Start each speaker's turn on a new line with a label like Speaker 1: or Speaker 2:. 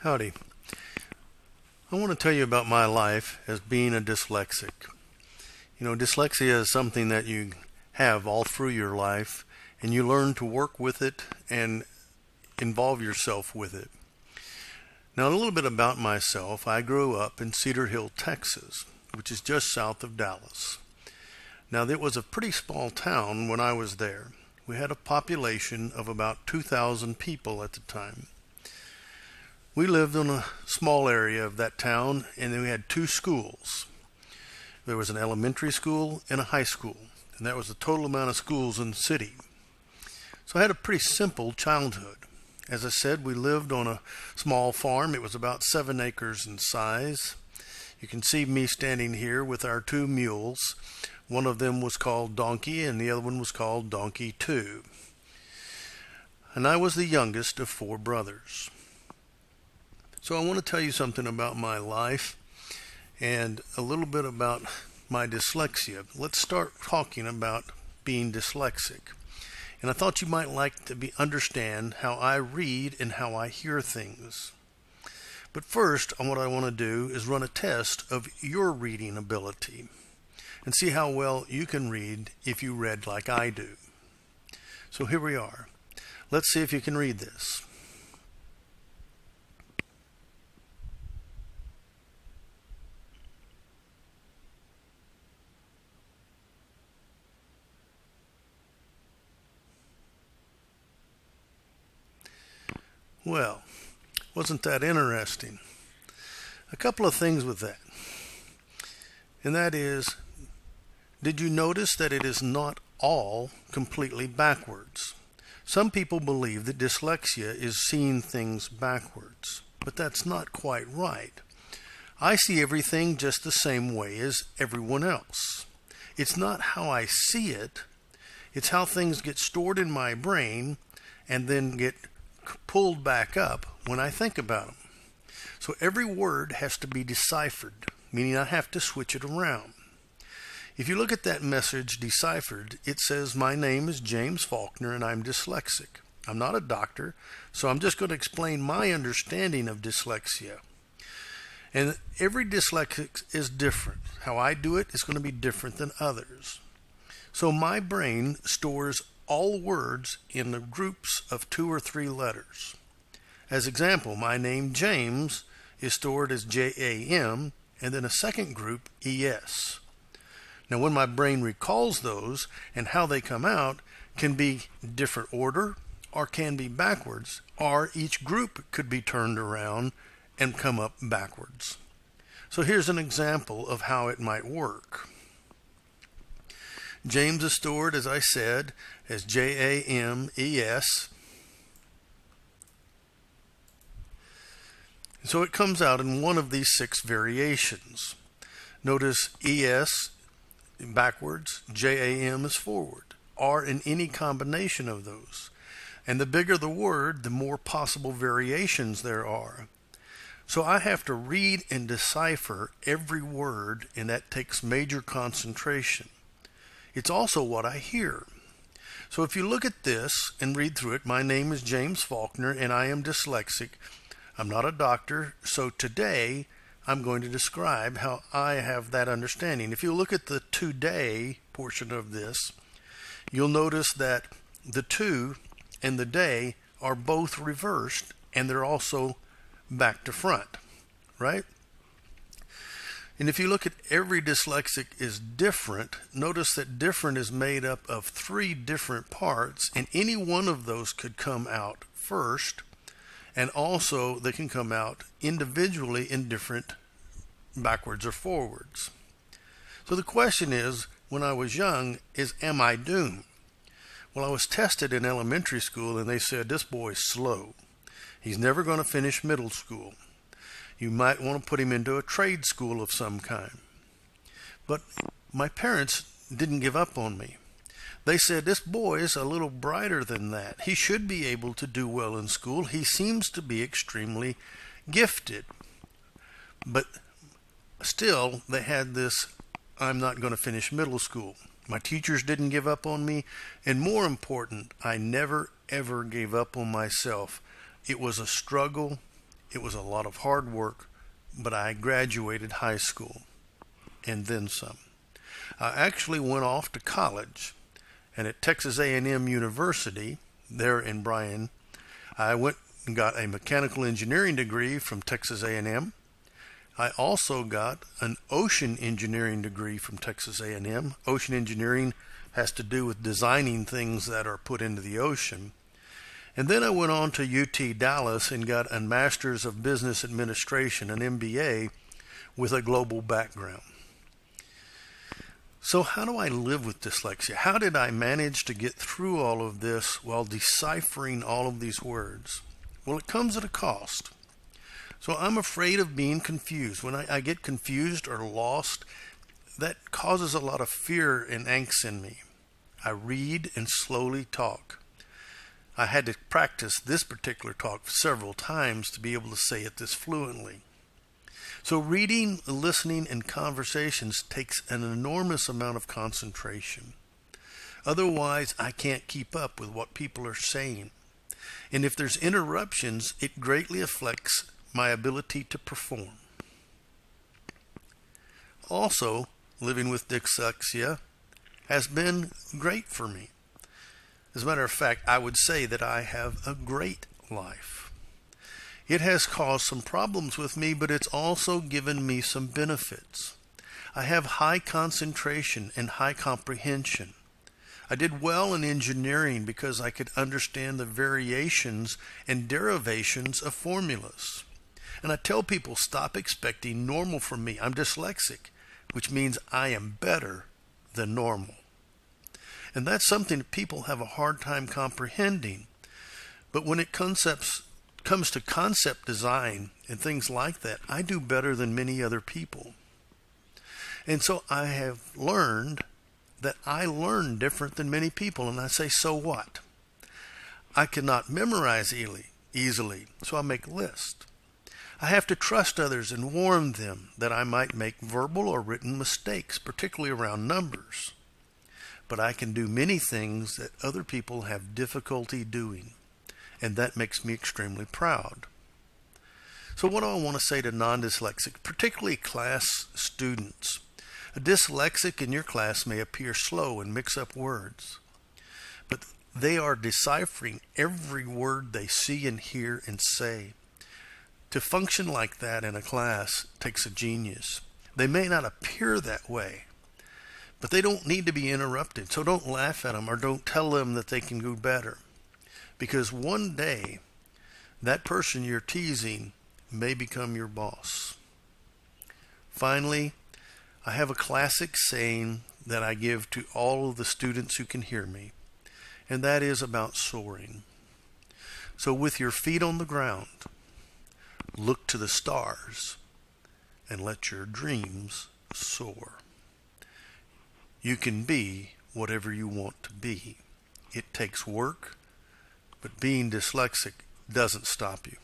Speaker 1: Howdy. I want to tell you about my life as being a dyslexic. Dyslexia is something that you have all through your life, and you learn to work with it and involve yourself with it. Now, a little bit about myself. I grew up in Cedar Hill, Texas, which is just south of Dallas. Now, it was a pretty small town when I was there. We had a population of about 2,000 people at the time. We lived in a small area of that town, and then we had two schools. There was an elementary school and a high school, and that was the total amount of schools in the city. So I had a pretty simple childhood. As I said, we lived on a small farm. It was about 7 acres in size. You can see me standing here with our 2 mules. One of them was called Donkey, and the other one was called Donkey 2. And I was the youngest of 4 brothers. So I want to tell you something about my life and a little bit about my dyslexia. Let's start talking about being dyslexic. And I thought you might like to understand how I read and how I hear things. But first, what I want to do is run a test of your reading ability and see how well you can read if you read like I do. So here we are. Let's see if you can read this. Well, wasn't that interesting? A couple of things with that. And that is, did you notice that it is not all completely backwards? Some people believe that dyslexia is seeing things backwards, but that's not quite right. I see everything just the same way as everyone else. It's not how I see it, it's how things get stored in my brain and then get pulled back up when I think about them. So every word has to be deciphered, meaning I have to switch it around. If you look at that message deciphered, it says, "My name is James Faulkner and I'm dyslexic." I'm not a doctor, so I'm just going to explain my understanding of dyslexia. And every dyslexic is different. How I do it is going to be different than others. So my brain stores all words in the groups of 2 or 3 letters. As example, my name James is stored as J-A-M and then a second group E-S. Now when my brain recalls those and how they come out can be different order or can be backwards, or each group could be turned around and come up backwards. So here's an example of how it might work. James is stored, as I said, as J-A-M-E-S. So it comes out in one of these 6 variations. Notice E-S backwards, J-A-M is forward, or in any combination of those. And the bigger the word, the more possible variations there are. So I have to read and decipher every word, and that takes major concentration. It's also what I hear. So if you look at this and read through it, my name is James Faulkner and I am dyslexic. I'm not a doctor, so today I'm going to describe how I have that understanding. If you look at the today portion of this, you'll notice that the to and the day are both reversed and they're also back to front, right? And if you look at every dyslexic is different, notice that different is made up of 3 different parts, and any one of those could come out first, and also they can come out individually in different backwards or forwards. So the question is, when I was young, am I doomed? Well, I was tested in elementary school and they said, "This boy's slow. He's never going to finish middle school. You might want to put him into a trade school of some kind." But my parents didn't give up on me. They said, "This boy is a little brighter than that. He should be able to do well in school. He seems to be extremely gifted." But still, they had this, "I'm not going to finish middle school." My teachers didn't give up on me. And more important, I never, ever gave up on myself. It was a struggle. It was a lot of hard work, but I graduated high school and then some. I actually went off to college, and at Texas A&M University, there in Bryan, I went and got a mechanical engineering degree from Texas A&M. I also got an ocean engineering degree from Texas A&M. Ocean engineering has to do with designing things that are put into the ocean. And then I went on to UT Dallas and got a Master's of Business Administration, an MBA, with a global background. So how do I live with dyslexia? How did I manage to get through all of this while deciphering all of these words? Well, it comes at a cost. So I'm afraid of being confused. When I get confused or lost, that causes a lot of fear and angst in me. I read and slowly talk. I had to practice this particular talk several times to be able to say it this fluently. So reading, listening, and conversations takes an enormous amount of concentration. Otherwise, I can't keep up with what people are saying. And if there's interruptions, it greatly affects my ability to perform. Also, living with dyslexia has been great for me. As a matter of fact, I would say that I have a great life. It has caused some problems with me, but it's also given me some benefits. I have high concentration and high comprehension. I did well in engineering because I could understand the variations and derivations of formulas. And I tell people, stop expecting normal from me. I'm dyslexic, which means I am better than normal. And that's something that people have a hard time comprehending. But when it comes to concept design and things like that, I do better than many other people. And so I have learned that I learn different than many people. And I say, so what? I cannot memorize easily, so I make lists. I have to trust others and warn them that I might make verbal or written mistakes, particularly around numbers. But I can do many things that other people have difficulty doing, and that makes me extremely proud. So what do I want to say to non-dyslexic, particularly class students? A dyslexic in your class may appear slow and mix up words, but they are deciphering every word they see and hear and say. To function like that in a class takes a genius. They may not appear that way, but they don't need to be interrupted. So don't laugh at them or don't tell them that they can do better. Because one day, that person you're teasing may become your boss. Finally, I have a classic saying that I give to all of the students who can hear me, and that is about soaring. So with your feet on the ground, look to the stars and let your dreams soar. You can be whatever you want to be. It takes work, but being dyslexic doesn't stop you.